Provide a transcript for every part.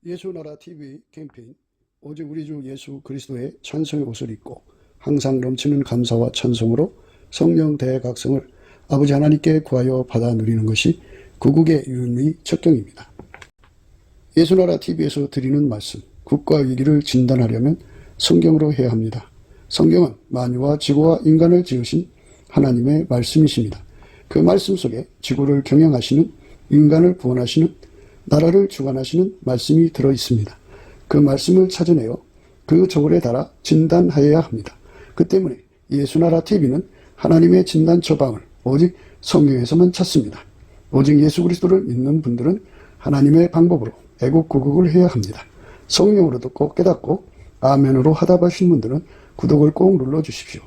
예수나라 TV 캠페인 오직 우리 주 예수 그리스도의 찬송의 옷을 입고 항상 넘치는 감사와 찬송으로 성령 대각성을 아버지 하나님께 구하여 받아 누리는 것이 구국의 유일무이 척경입니다. 예수나라 TV에서 드리는 말씀, 국가 위기를 진단하려면 성경으로 해야 합니다. 성경은 만유와 지구와 인간을 지으신 하나님의 말씀이십니다. 그 말씀 속에 지구를 경영하시는, 인간을 구원하시는, 나라를 주관하시는 말씀이 들어있습니다. 그 말씀을 찾아내어 그 저울에 달아 진단하여야 합니다. 그 때문에 예수나라 TV는 하나님의 진단 처방을 오직 성경에서만 찾습니다. 오직 예수 그리스도를 믿는 분들은 하나님의 방법으로 애국구국을 해야 합니다. 성령으로 듣고 깨닫고 아멘으로 화답하신 분들은 구독을 꼭 눌러주십시오.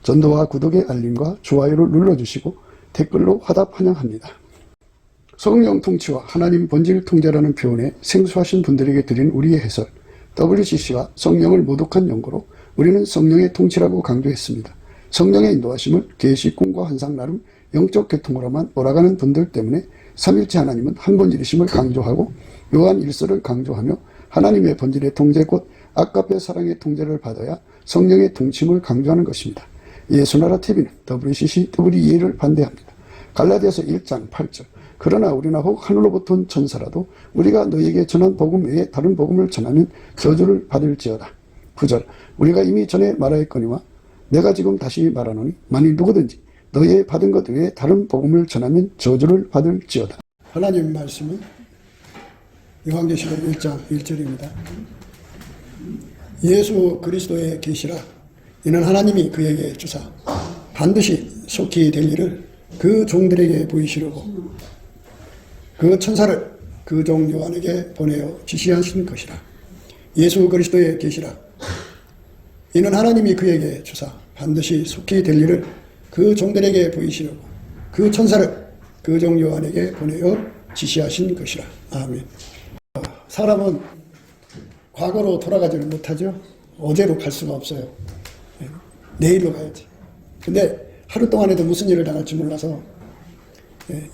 전도와 구독의 알림과 좋아요를 눌러주시고 댓글로 화답 환영합니다. 성령 통치와 하나님 본질 통제라는 표현에 생소하신 분들에게 드린 우리의 해설, WCC가 성령을 모독한 연고로 우리는 성령의 통치라고 강조했습니다. 성령의 인도하심을 계시, 꿈과 환상 나름 영적 계통으로만 몰아가는 분들 때문에 삼일체 하나님은 한 본질이심을 강조하고 요한 1서를 강조하며 하나님의 본질의 통제 곧 아까페 사랑의 통제를 받아야 성령의 통치임을 강조하는 것입니다. 예수나라 TV는 WCC, WEA를 반대합니다. 갈라디아서 1장 8절 그러나 우리나 혹 하늘로부터 온 천사라도 우리가 너희에게 전한 복음 외에 다른 복음을 전하면 저주를 받을지어다. 9절 우리가 이미 전에 말하였거니와 내가 지금 다시 말하노니 만일 누구든지 너희의 받은 것 외에 다른 복음을 전하면 저주를 받을지어다. 하나님 말씀은 요한계시록 1장 1절입니다. 예수 그리스도의 계시라 이는 하나님이 그에게 주사 반드시 속히 될 일을 그 종들에게 보이시려고 그 천사를 그 종 요한에게 보내어 지시하신 것이라. 예수 그리스도의 계시라 이는 하나님이 그에게 주사 반드시 속히 될 일을 그 종들에게 보이시려고 그 천사를 그 종 요한에게 보내어 지시하신 것이라. 아멘. 사람은 과거로 돌아가지를 못하죠. 어제로 갈 수가 없어요. 내일로 가야지. 근데 하루 동안에도 무슨 일을 당할지 몰라서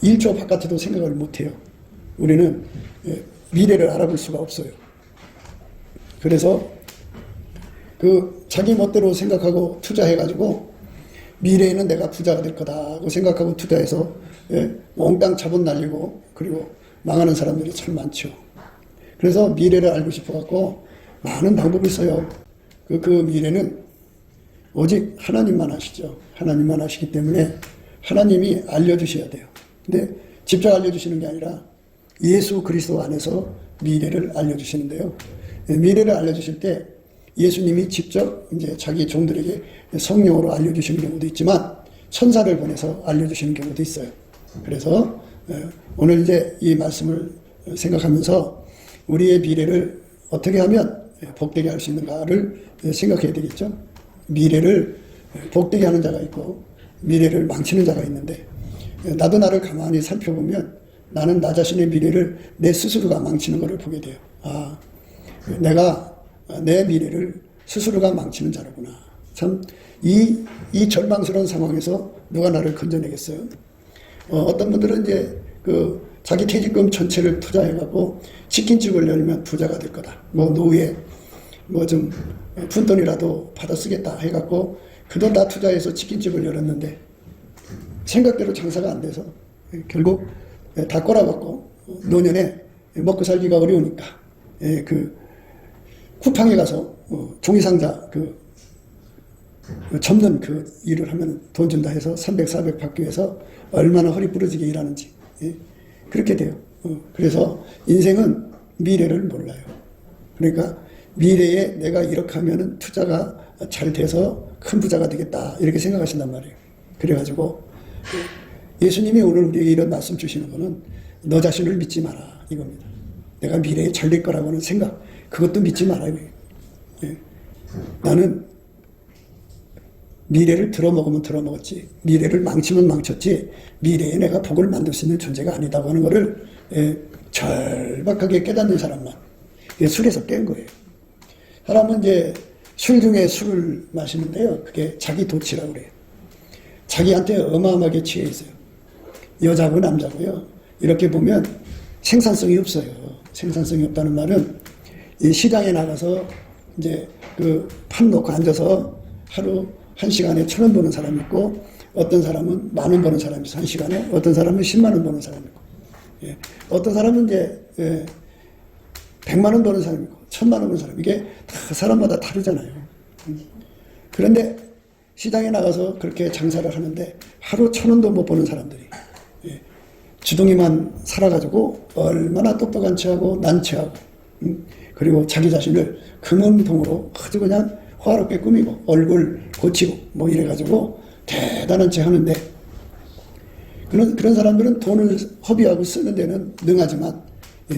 1초 바깥에도 생각을 못해요. 우리는 미래를 알아볼 수가 없어요. 그래서 그 자기 멋대로 생각하고 투자해가지고 미래에는 내가 부자가 될 거다고 생각하고 투자해서 몽땅 자본 날리고 그리고 망하는 사람들이 참 많죠. 그래서 미래를 알고 싶어갖고 많은 방법이 있어요. 그 미래는 오직 하나님만 아시죠. 하나님만 아시기 때문에 하나님이 알려주셔야 돼요. 근데 직접 알려주시는 게 아니라 예수 그리스도 안에서 미래를 알려주시는데요. 미래를 알려주실 때 예수님이 직접 이제 자기 종들에게 성령으로 알려주시는 경우도 있지만 천사를 보내서 알려주시는 경우도 있어요. 그래서 오늘 이제 이 말씀을 생각하면서 우리의 미래를 어떻게 하면 복되게 할 수 있는가를 생각해야 되겠죠. 미래를 복되게 하는 자가 있고 미래를 망치는 자가 있는데 나도 나를 가만히 살펴보면 나는 나 자신의 미래를 내 스스로가 망치는 것을 보게 돼요. 아, 내가 내 미래를 스스로가 망치는 자로구나. 참 이 절망스러운 상황에서 누가 나를 건져내겠어요? 어떤 분들은 이제 그 자기 퇴직금 전체를 투자해갖고 치킨집을 열면 부자가 될 거다. 뭐 노후에 뭐 좀 푼돈이라도 받아 쓰겠다 해갖고 그 돈 다 투자해서 치킨집을 열었는데 생각대로 장사가 안 돼서 결국 다 꼬라박고 노년에 먹고 살기가 어려우니까 그 쿠팡에 가서 종이상자 그 접는 그 일을 하면 돈 준다 해서 300, 400 받기 위해서 얼마나 허리 부러지게 일하는지 그렇게 돼요. 그래서 인생은 미래를 몰라요. 그러니까 미래에 내가 이렇게 하면은 투자가 잘 돼서 큰 부자가 되겠다 이렇게 생각하신단 말이에요. 그래가지고 예수님이 오늘 우리에게 이런 말씀 주시는 거는 너 자신을 믿지 마라 이겁니다. 내가 미래에 잘 될 거라고는 생각 그것도 믿지 마라 이거예요. 나는 미래를 들어먹으면 들어먹었지 미래를 망치면 망쳤지 미래에 내가 복을 만들 수 있는 존재가 아니다고 하는 거를 절박하게 깨닫는 사람만 술에서 깬 거예요. 사람은 이제 술 중에 술을 마시는데요. 그게 자기 도취라고 그래요. 자기한테 어마어마하게 취해 있어요. 여자고 남자고요. 이렇게 보면 생산성이 없어요. 생산성이 없다는 말은 이 시장에 나가서 이제 그 판 놓고 앉아서 하루 1시간에 1,000원 버는 사람이 있고, 어떤 사람은 10,000원 버는 사람이 있어, 1시간에. 어떤 사람은 10만 원 버는 사람이 있고, 예. 어떤 사람은 이제 100만 원 버는 사람이 있고 1,000만 원 버는 사람, 이게 다 사람마다 다르잖아요. 그런데 시장에 나가서 그렇게 장사를 하는데 하루 1,000원도 못 버는 사람들이, 예. 주둥이만 살아가지고 얼마나 똑똑한 체하고 난체하고, 그리고 자기 자신을 금은동으로 아주 그냥 화롭게 꾸미고 얼굴 고치고 뭐 이래가지고 대단한 체 하는데, 그런 사람들은 돈을 허비하고 쓰는 데는 능하지만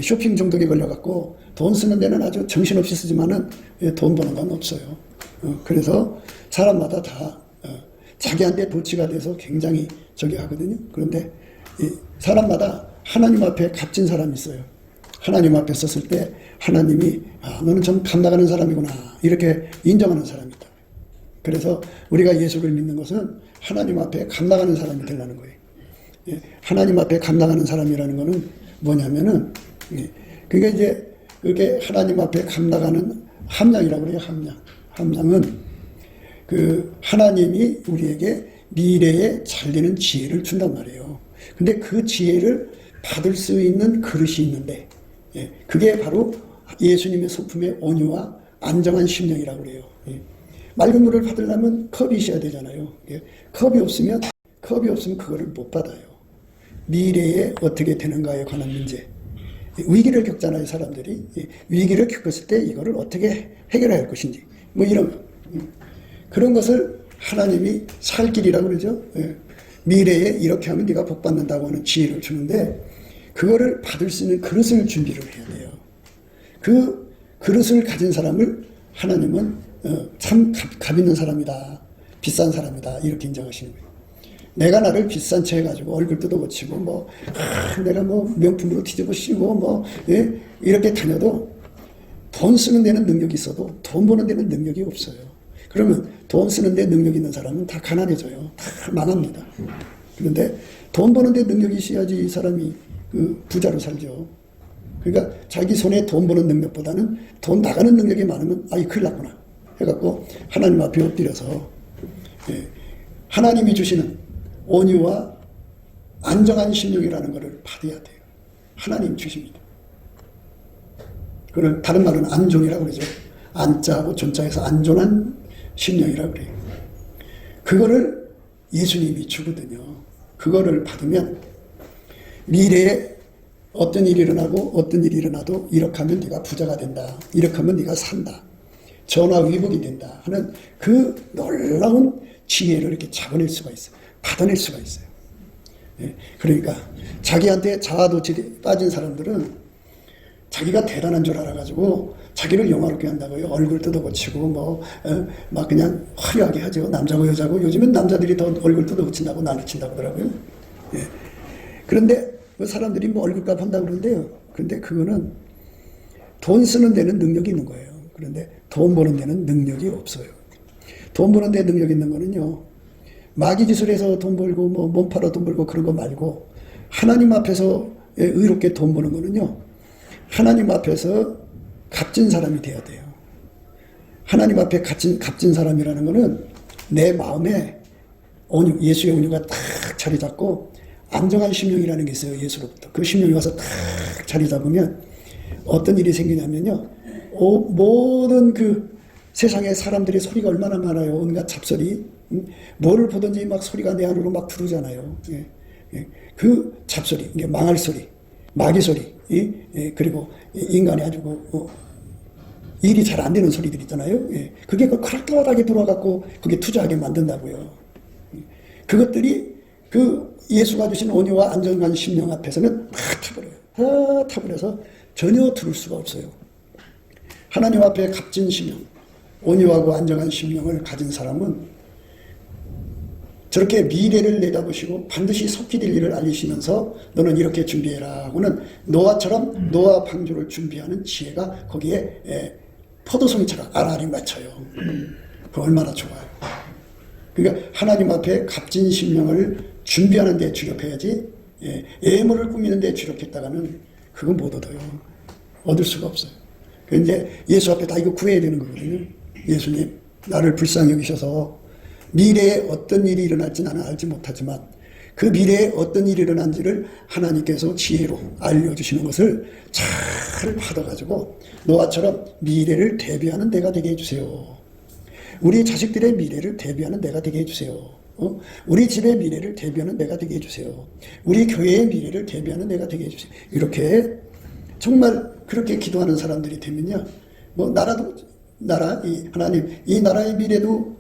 쇼핑 중독에 걸려갖고 돈 쓰는 데는 아주 정신없이 쓰지만은 돈 버는 건 없어요. 그래서 사람마다 다 자기한테 도취가 돼서 굉장히 저기 하거든요. 그런데 사람마다 하나님 앞에 값진 사람이 있어요. 하나님 앞에 섰을 때 하나님이 너는 좀 감나가는 사람이구나 이렇게 인정하는 사람이 있다. 그래서 우리가 예수를 믿는 것은 하나님 앞에 감나가는 사람이 되려는 거예요. 예, 하나님 앞에 감나가는 사람이라는 것은 뭐냐면은, 그게 이제 그게 하나님 앞에 감나가는 함량이라고 그래요. 함량은 그 하나님이 우리에게 미래에 잘 되는 지혜를 준단 말이에요. 근데 그 지혜를 받을 수 있는 그릇이 있는데, 예, 그게 바로 예수님의 소품의 온유와 안정한 심령이라고 그래요. 예. 맑은 물을 받으려면 컵이 있어야 되잖아요. 예. 컵이 없으면 그거를 못 받아요. 미래에 어떻게 되는가에 관한 문제. 위기를 겪잖아요, 사람들이. 예. 위기를 겪었을 때 이거를 어떻게 해결해야 할 것인지. 뭐 이런 거. 그런 것을 하나님이 살 길이라고 그러죠. 예. 미래에 이렇게 하면 네가 복 받는다고 하는 지혜를 주는데, 그거를 받을 수 있는 그릇을 준비를 해야 돼요. 그 그릇을 가진 사람을 하나님은 참 값 있는 사람이다, 비싼 사람이다 이렇게 인정하시는 거예요. 내가 나를 비싼 채 해가지고 얼굴 뜯어고치고 내가 명품으로 뒤집어 씌우고 예? 이렇게 다녀도 돈 쓰는 데는 능력이 있어도 돈 버는 데는 능력이 없어요. 그러면 돈 쓰는 데 능력 있는 사람은 다 가난해져요. 다 망합니다. 그런데 돈 버는 데 능력이 있어야지 이 사람이 그 부자로 살죠. 그러니까 자기 손에 돈 버는 능력보다는 돈 나가는 능력이 많으면 큰일 났구나 해갖고 하나님 앞에 엎드려서, 예, 하나님이 주시는 온유와 안정한 심령이라는 것을 받아야 돼요. 하나님 주십니다. 그걸 다른 말은 안존이라고 그러죠. 안자하고 존자에서 안존한 심령이라고 그래요. 그거를 예수님이 주거든요. 그거를 받으면 미래에 어떤 일이 일어나고 어떤 일이 일어나도 이렇게 하면 네가 부자가 된다, 이렇게 하면 네가 산다, 전화위복이 된다 하는 그 놀라운 지혜를 이렇게 잡아낼 수가 있어요. 받아낼 수가 있어요. 예, 그러니까 자기한테 자아도취에 빠진 사람들은 자기가 대단한 줄 알아가지고 자기를 영화롭게 한다고요. 얼굴 뜯어고치고 막 그냥 화려하게 하죠. 남자고 여자고 요즘엔 남자들이 더 얼굴 뜯어고친다고 난리친다고 하더라고요. 예. 그런데 사람들이 얼굴값 한다고 그러는데요. 그런데 그거는 돈 쓰는 데는 능력이 있는 거예요. 그런데 돈 버는 데는 능력이 없어요. 돈 버는 데 능력 있는 거는요, 마귀기술에서 돈 벌고 몸 팔아 돈 벌고 그런 거 말고 하나님 앞에서 의롭게 돈 버는 거는요, 하나님 앞에서 값진 사람이 돼야 돼요. 하나님 앞에 값진 사람이라는 거는 내 마음에 온유, 예수의 온유가 딱 자리 잡고 안정한 심령이라는 게 있어요. 예수로부터. 그 심령이 와서 딱 자리 잡으면 어떤 일이 생기냐면요, 모든 그 세상에 사람들이 소리가 얼마나 많아요. 온갖 잡소리. 뭐를 보든지 막 소리가 내 안으로 막 들어오잖아요. 예, 예. 그 잡소리, 이게 망할 소리, 마귀 소리, 예, 그리고 인간이 아주 일이 잘 안 되는 소리들 있잖아요. 예. 그게 그럴듯하게 들어와갖고 그게 투자하게 만든다고요. 그것들이 그 예수가 주신 온유와 안정한 심령 앞에서는 다 타버려요. 다 타버려서 전혀 들을 수가 없어요. 하나님 앞에 값진 심령, 온유하고 안정한 심령을 가진 사람은 저렇게 미래를 내다보시고 반드시 속히 될 일을 알리시면서 너는 이렇게 준비해라 하고는 노아처럼 노아 방주를 준비하는 지혜가 거기에 포도송이처럼 알알이 맺혀요. 그 얼마나 좋아요. 그러니까 하나님 앞에 값진 심령을 준비하는 데 주력해야지, 예물을 꾸미는 데 주력했다가는 그건 못 얻어요. 얻을 수가 없어요. 그 이제 예수 앞에 다 이거 구해야 되는 거거든요. 예수님, 나를 불쌍히 여기셔서 미래에 어떤 일이 일어날지 나는 알지 못하지만 그 미래에 어떤 일이 일어난지를 하나님께서 지혜로 알려주시는 것을 잘 받아가지고 노아처럼 미래를 대비하는 내가 되게 해주세요. 우리 자식들의 미래를 대비하는 내가 되게 해주세요. 우리 집의 미래를 대비하는 내가 되게 해주세요. 우리 교회의 미래를 대비하는 내가 되게 해주세요. 이렇게 정말 그렇게 기도하는 사람들이 되면요, 뭐 나라 이 하나님 이 나라의 미래도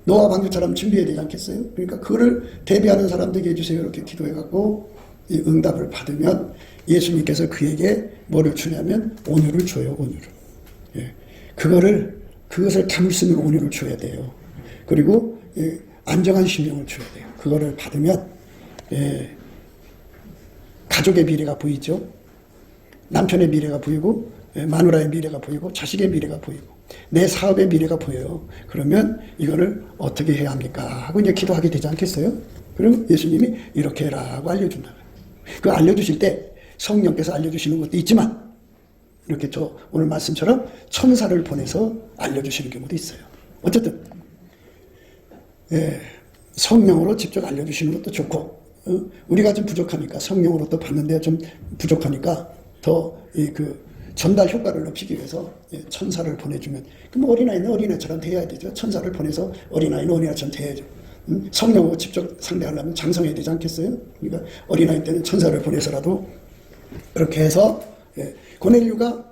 노아 방주처럼 준비해야 되지 않겠어요? 그러니까 그거를 대비하는 사람 되게 해주세요. 이렇게 기도해갖고 이 응답을 받으면 예수님께서 그에게 뭐를 주냐면 온유를 줘요. 온유를. 예. 그것을 담을 수 있는 온유를 줘야 돼요. 그리고 안정한 심령을 줘야 돼요. 그거를 받으면 가족의 미래가 보이죠. 남편의 미래가 보이고 마누라의 미래가 보이고 자식의 미래가 보이고 내 사업의 미래가 보여요. 그러면 이거를 어떻게 해야 합니까? 하고 이제 기도하게 되지 않겠어요? 그럼 예수님이 이렇게 해라고 알려준다. 그 알려주실 때 성령께서 알려주시는 것도 있지만 이렇게 저 오늘 말씀처럼 천사를 보내서 알려주시는 경우도 있어요. 어쨌든 성령으로 직접 알려주시는 것도 좋고 우리가 좀 부족하니까 성령으로 또 받는데 좀 부족하니까 더 전달 효과를 높이기 위해서 천사를 보내주면 그럼 어린아이는 어린아이처럼 대해야 되죠. 천사를 보내서 어린아이는 어린아이처럼 대해야죠. 성령으로 직접 상대하려면 장성해야 되지 않겠어요? 그러니까 어린아이 때는 천사를 보내서라도 그렇게 해서 고넬료가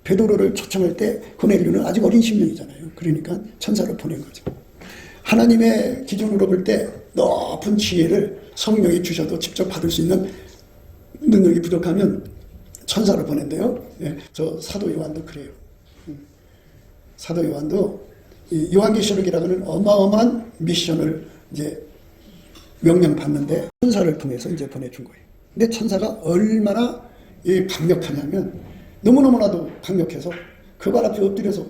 베드로를 초청할 때 고넬료는 아직 어린 심령이잖아요. 그러니까 천사를 보낸 거죠. 하나님의 기준으로 볼 때 높은 지혜를 성령이 주셔도 직접 받을 수 있는 능력이 부족하면 천사를 보낸대요. 저 사도 요한도 그래요. 사도 요한도 요한계시록이라고 하는 어마어마한 미션을 이제 명령받는데 천사를 통해서 이제 보내준 거예요. 근데 천사가 얼마나 강력하냐면 너무너무나도 강력해서 그발 앞에 엎드려서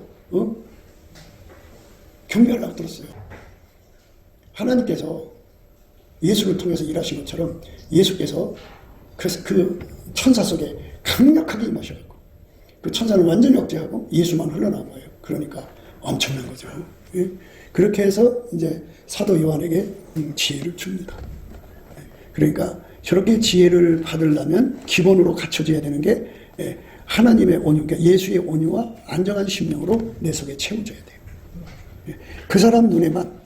경배하려고 들었어요. 하나님께서 예수를 통해서 일하신 것처럼 예수께서 그 천사 속에 강력하게 임하셔갖고 그 천사는 완전히 억제하고 예수만 흘러나와요. 그러니까 엄청난 거죠. 그렇게 해서 이제 사도 요한에게 지혜를 줍니다. 그러니까 저렇게 지혜를 받으려면 기본으로 갖춰져야 되는 게 하나님의 온유, 그러니까 예수의 온유와 안정한 심령으로 내 속에 채워져야 돼요. 그 사람 눈에만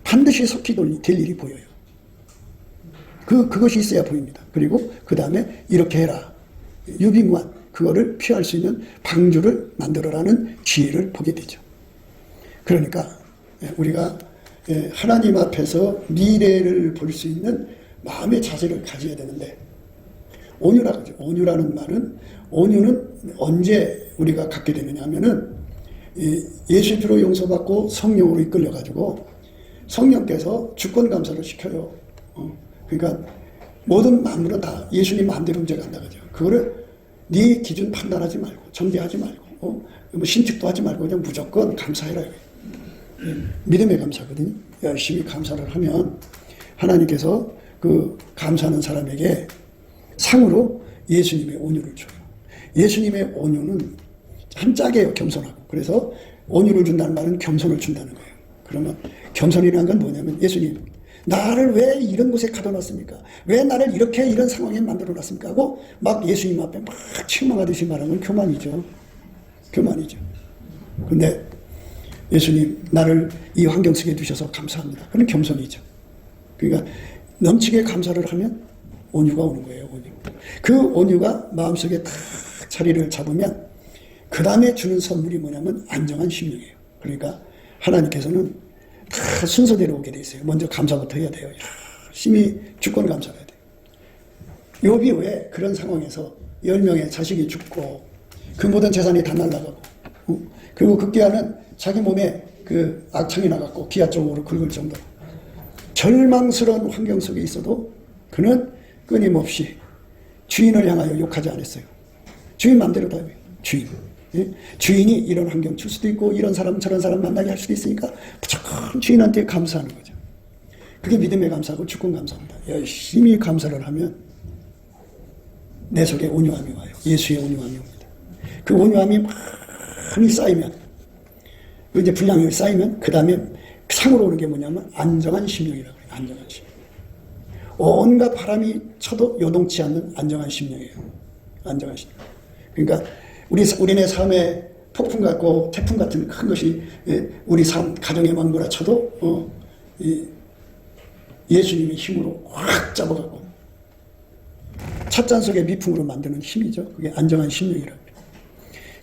반드시 속히 될 일이 보여요. 그것이 있어야 보입니다. 그리고 그 다음에 이렇게 해라. 유비무환, 그거를 피할 수 있는 방주를 만들어라는 지혜를 보게 되죠. 그러니까 우리가 하나님 앞에서 미래를 볼 수 있는 마음의 자세를 가져야 되는데 온유라고 하죠. 온유라는 말은 온유는 언제 우리가 갖게 되느냐 하면은 예수의 피로 용서받고 성령으로 이끌려가지고 성령께서 주권감사를 시켜요. 그러니까 모든 만물은 다 예수님 마음대로 움직여간다 그죠. 그거를 네 기준 판단하지 말고 정죄하지 말고 뭐 신축도 하지 말고 그냥 무조건 감사해라. 믿음의 감사거든요. 열심히 감사를 하면 하나님께서 그 감사하는 사람에게 상으로 예수님의 온유를 줘요. 예수님의 온유는 한짝이에요. 겸손하고. 그래서 온유를 준다는 말은 겸손을 준다는 거예요. 그러면 겸손이라는 건 뭐냐면 예수님 나를 왜 이런 곳에 가둬놨습니까? 왜 나를 이렇게 이런 상황에 만들어놨습니까? 하고 막 예수님 앞에 막 책망하듯이 말하는 건 교만이죠. 교만이죠. 근데 예수님 나를 이 환경 속에 두셔서 감사합니다. 그건 겸손이죠. 그러니까 넘치게 감사를 하면 온유가 오는 거예요. 온유. 그 온유가 마음속에 딱 자리를 잡으면 그 다음에 주는 선물이 뭐냐면 안정한 심령이에요. 그러니까 하나님께서는 다 순서대로 오게 돼 있어요. 먼저 감사부터 해야 돼요. 열심히 주권 감사를 해야 돼요. 욥이 왜 그런 상황에서 10명의 자식이 죽고 그 모든 재산이 다 날아가고 그리고 급기야는 자기 몸에 그 악창이 나갔고 기아 쪽으로 긁을 정도로 절망스러운 환경 속에 있어도 그는 끊임없이 주인을 향하여 욕하지 않았어요. 주인 마음대로 다 해요. 주인. 예? 주인이 이런 환경 줄 수도 있고 이런 사람 저런 사람 만나게 할 수도 있으니까 무조건 주인한테 감사하는 거죠. 그게 믿음의 감사하고 주권 감사입니다. 열심히 감사를 하면 내 속에 온유함이 와요. 예수의 온유함이 옵니다. 그 온유함이 많이 쌓이면, 이제 분량이 쌓이면 그 다음에 상으로 오는 게 뭐냐면 안정한 심령이라고 해요. 안정한 심령. 온갖 바람이 쳐도 요동치 않는 안정한 심령이에요. 안정한 심령. 그러니까 우리네 삶에 폭풍 같고 태풍 같은 큰 것이 우리 삶 가정에 막 몰아쳐도 예수님의 힘으로 확 잡아가고 찻잔 속에 미풍으로 만드는 힘이죠. 그게 안정한 심령이라고 해요.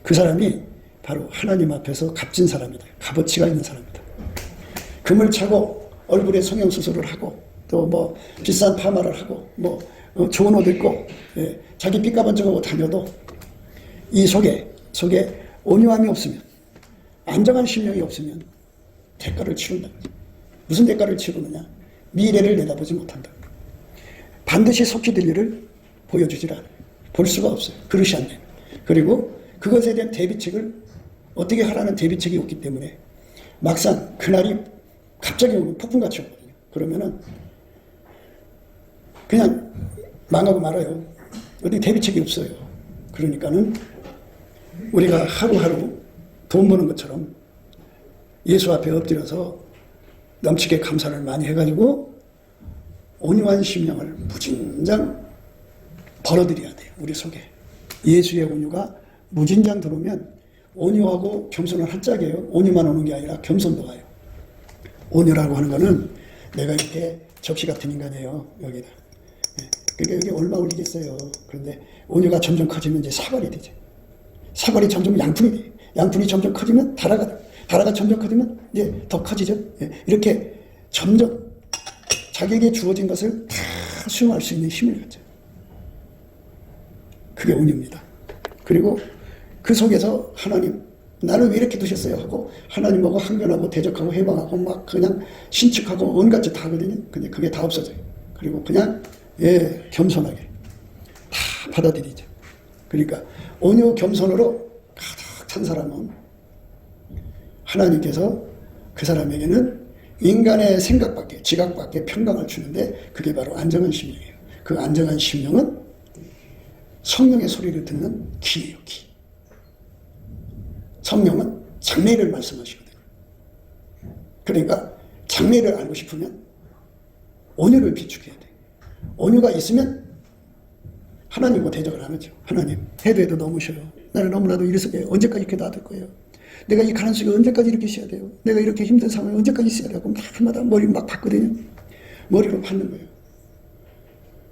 그 사람이 바로 하나님 앞에서 값진 사람이다. 값어치가 있는 사람이다. 금을 차고 얼굴에 성형수술을 하고 또 뭐 비싼 파마를 하고 뭐 좋은 옷 입고 자기 삐까번쩍하고 다녀도 이 속에 온유함이 없으면, 안정한 심령이 없으면 대가를 치른다. 무슨 대가를 치르느냐? 미래를 내다보지 못한다. 반드시 속히 될 일을 보여주질 않아요. 볼 수가 없어요. 그릇이 안 돼요. 그리고 그것에 대한 대비책을 어떻게 하라는 대비책이 없기 때문에 막상 그날이 갑자기 오면 폭풍같이 오거든요. 그러면은 그냥 망하고 말아요. 어디 대비책이 없어요. 그러니까는 우리가 하루하루 돈 버는 것처럼 예수 앞에 엎드려서 넘치게 감사를 많이 해가지고 온유한 심령을 무진장 벌어들여야 돼요. 우리 속에. 예수의 온유가 무진장 들어오면 온유하고 겸손은 한 짝이에요. 온유만 오는 게 아니라 겸손도 가요. 온유라고 하는 거는 내가 이렇게 접시 같은 인간이에요. 여기다. 그러니까 여기 얼마 올리겠어요. 그런데 온유가 점점 커지면 이제 사발이 되죠. 사발이 점점 양푼이 돼요. 양푼이 점점 커지면 다라가 점점 커지면 이제 더 커지죠. 이렇게 점점 자기에게 주어진 것을 다 수용할 수 있는 힘을 갖죠. 그게 온유입니다. 그리고 그 속에서 하나님, 나를 왜 이렇게 두셨어요? 하고 하나님하고 항변하고 대적하고 해방하고 막 그냥 신축하고 온갖 짓 다 하거든요. 근데 그게 다 없어져요. 그리고 그냥 겸손하게 다 받아들이죠. 그러니까 온유 겸손으로 가득 찬 사람은 하나님께서 그 사람에게는 인간의 생각밖에, 지각밖에 평강을 주는데 그게 바로 안정한 심령이에요. 그 안정한 심령은 성령의 소리를 듣는 귀예요, 귀. 성령은 장래를 말씀하시거든요. 그러니까 장래를 알고 싶으면 온유를 비축해야 돼요. 온유가 있으면 하나님과 대적을 안 하죠. 하나님, 해도 너무 쉬워요. 나는 너무나도 이래서 언제까지 이렇게 놔둘 거예요? 내가 이 가난 속에 언제까지 이렇게 있어야 돼요? 내가 이렇게 힘든 상황에 언제까지 있어야 돼요? 그럼 날마다 머리를 막 받거든요. 머리로 받는 거예요.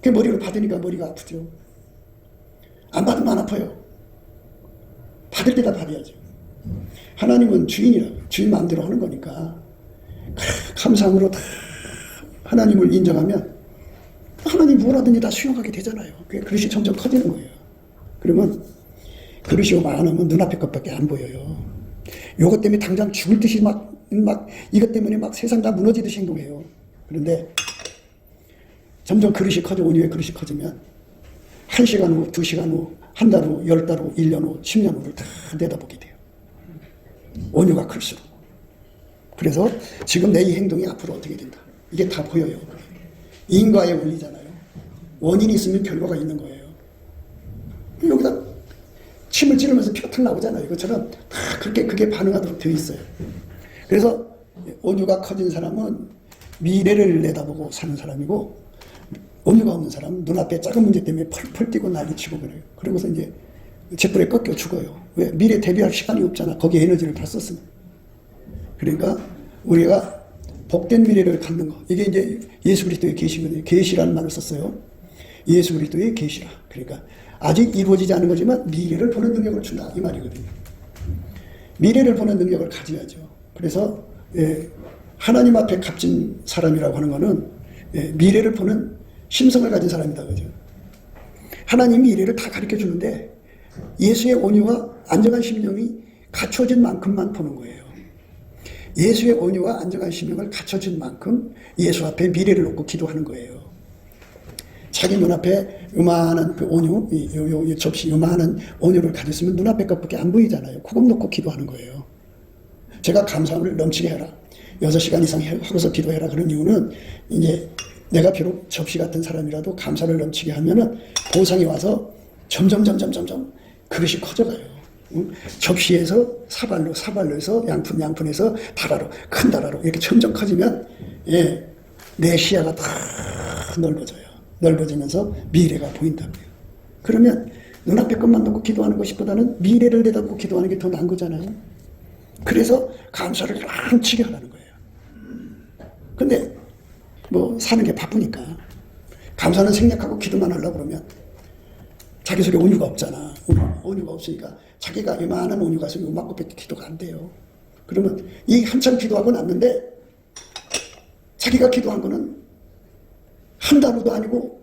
그 머리로 받으니까 머리가 아프죠. 안 받으면 안 아파요. 받을 때다 받아야죠. 하나님은 주인이라고, 주인 마음대로 하는 거니까 감사함으로 다 하나님을 인정하면 하나님 뭐라든지 다 수용하게 되잖아요. 그릇이 점점 커지는 거예요. 그러면 그릇이 많으면 눈앞에 것밖에 안 보여요. 요것 때문에 당장 죽을 듯이 막 이것 때문에 막 세상 다 무너지듯이 행동해요. 그런데 점점 그릇이 커져, 온유의 그릇이 커지면 1시간 후, 2시간 후, 한 달 후, 10달 후, 1년 후, 10년 후를 다 내다보게 돼요. 온유가 클수록. 그래서 지금 내 이 행동이 앞으로 어떻게 된다. 이게 다 보여요. 인과의 원리잖아요. 원인이 있으면 결과가 있는 거예요. 여기다 침을 찌르면서 피가 탁 나오잖아요. 이것처럼 다 그게 반응하도록 되어 있어요. 그래서 온유가 커진 사람은 미래를 내다보고 사는 사람이고, 온유가 없는 사람은 눈앞에 작은 문제 때문에 펄펄 뛰고 난리치고 그래요. 그러고서 이제 잿불에 꺾여 죽어요. 왜? 미래 대비할 시간이 없잖아. 거기에 에너지를 다 썼으니. 그러니까 우리가 복된 미래를 갖는 거. 이게 이제 예수 그리스도의 계시거든요. 계시라는 말을 썼어요. 예수 그리스도의 계시라. 그러니까 아직 이루어지지 않은 거지만 미래를 보는 능력을 준다. 이 말이거든요. 미래를 보는 능력을 가져야죠. 그래서 하나님 앞에 값진 사람이라고 하는 거는 미래를 보는 심성을 가진 사람이다. 그죠? 하나님이 미래를 다 가르쳐 주는데 예수의 온유와 안정한 심령이 갖춰진 만큼만 보는 거예요. 예수의 온유와 안정한 심령을 갖춰진 만큼 예수 앞에 미래를 놓고 기도하는 거예요. 자기 눈앞에 요만한 그 온유, 요 접시 요만한 온유를 가졌으면 눈앞에 것밖에 안 보이잖아요. 그것 놓고 기도하는 거예요. 제가 감사함을 넘치게 해라. 6시간 이상 하고서 기도해라. 그런 이유는 이제 내가 비록 접시 같은 사람이라도 감사를 넘치게 하면은 보상이 와서 점점 그것이 커져가요. 응? 접시에서 사발로, 사발로에서 양푼, 양푼에서 다라로, 큰 다라로 이렇게 점점 커지면 예, 내 시야가 다 넓어져요. 넓어지면서 미래가 보인다고요. 그러면 눈앞에 것만 놓고 기도하는 것보다는 미래를 내다보고 기도하는 게 더 나은 거잖아요. 그래서 감사를 람치게 하라는 거예요. 근데 뭐 사는 게 바쁘니까 감사는 생략하고 기도만 하려고 그러면 자기 속에 온유가 없잖아. 온유가 없으니까 자기가 이만한 온유가 있으면 요만큼밖에 기도가 안 돼요. 그러면 이 한참 기도하고 났는데 자기가 기도한 거는 한 달 후도 아니고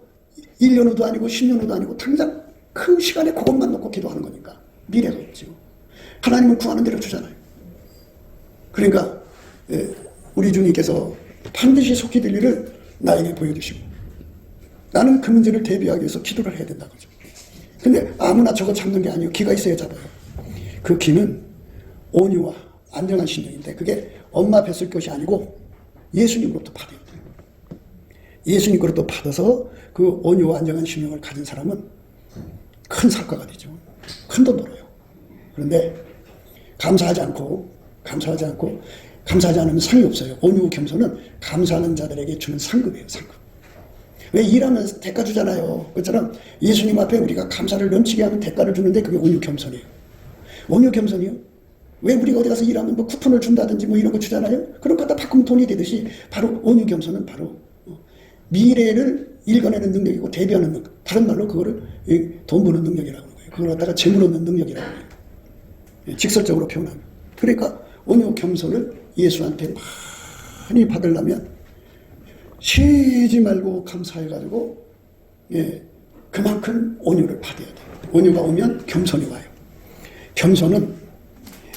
1년 후도 아니고 10년 후도 아니고 당장 그 시간에 그것만 놓고 기도하는 거니까 미래가 없죠. 하나님은 구하는 대로 주잖아요. 그러니까 우리 주님께서 반드시 속히 될 일을 나에게 보여주시고 나는 그 문제를 대비하기 위해서 기도를 해야 된다고 하죠. 근데 아무나 저거 잡는 게 아니에요. 기가 있어야 잡아요. 그 기는 온유와 안정한 심령인데 그게 엄마 뱃속 것이 아니고 예수님으로부터 받아야 돼요. 예수님으로부터 받아서 그 온유와 안정한 심령을 가진 사람은 큰 사과가 되죠. 큰 돈 벌어요. 그런데 감사하지 않으면 상이 없어요. 온유 겸손은 감사하는 자들에게 주는 상급이에요. 상급. 왜 일하면 대가 주잖아요. 그처럼 예수님 앞에 우리가 감사를 넘치게 하면 대가를 주는데 그게 온유 겸손이에요. 온유 겸손이요? 왜 우리가 어디 가서 일하면 뭐 쿠폰을 준다든지 뭐 이런 거 주잖아요. 그런 거 갖다 바꾸면 돈이 되듯이 바로 온유 겸손은 바로 미래를 읽어내는 능력이고 대비하는 능력. 다른 말로 그거를 돈 버는 능력이라고 하는 거예요. 그걸 갖다가 재물 얻는 능력이라고 해요. 직설적으로 표현하면. 그러니까 온유 겸손을 예수한테 많이 받으려면 쉬지 말고 감사해가지고 그만큼 온유를 받아야 돼요. 온유가 오면 겸손이 와요. 겸손은